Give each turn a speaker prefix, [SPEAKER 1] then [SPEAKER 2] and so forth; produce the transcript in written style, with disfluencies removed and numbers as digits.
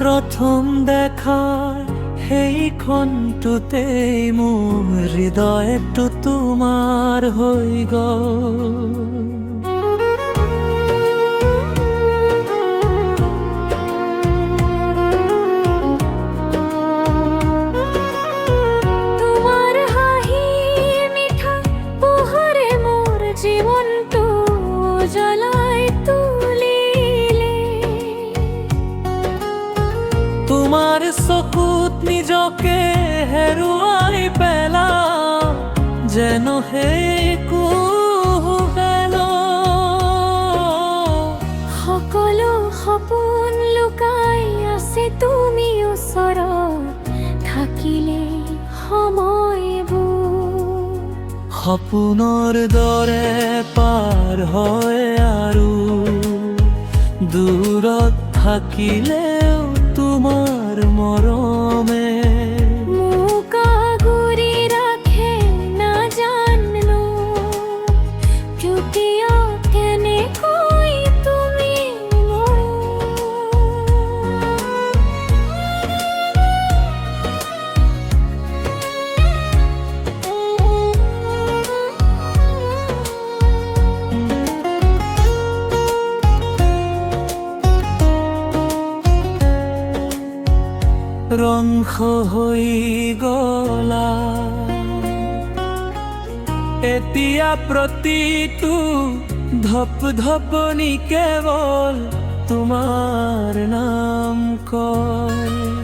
[SPEAKER 1] প্ৰথম দেখাৰ সেই ক্ষণটোতেই মোৰ হৃদয়টো তোমাৰ হৈ গ'ল।
[SPEAKER 2] তোমাৰ হাঁহিৰ মিঠা পোহৰে মোৰ জীৱনটো জ্বলাই তুলিলে।
[SPEAKER 1] তোমাৰ চকুত নিজকে হেৰুৱাই পেলাও যেন সেই কুহুকেলো।
[SPEAKER 2] সকলো সপোন লুকাই আছে তুমি ওচৰত থাকিলে সময়বোৰ।
[SPEAKER 1] সপোনৰ দৰে পাৰ হয় আৰু দূৰত থাকিলেও তোমাৰ মৰমে
[SPEAKER 2] মোক আগুৰি ৰাখে নাজানো কিয় কেনেকৈ তুমি
[SPEAKER 1] ৰংস হৈ গলা এতিয়া প্ৰতিটো ধপ ধপনি কেৱল তোমাৰ নাম কয়।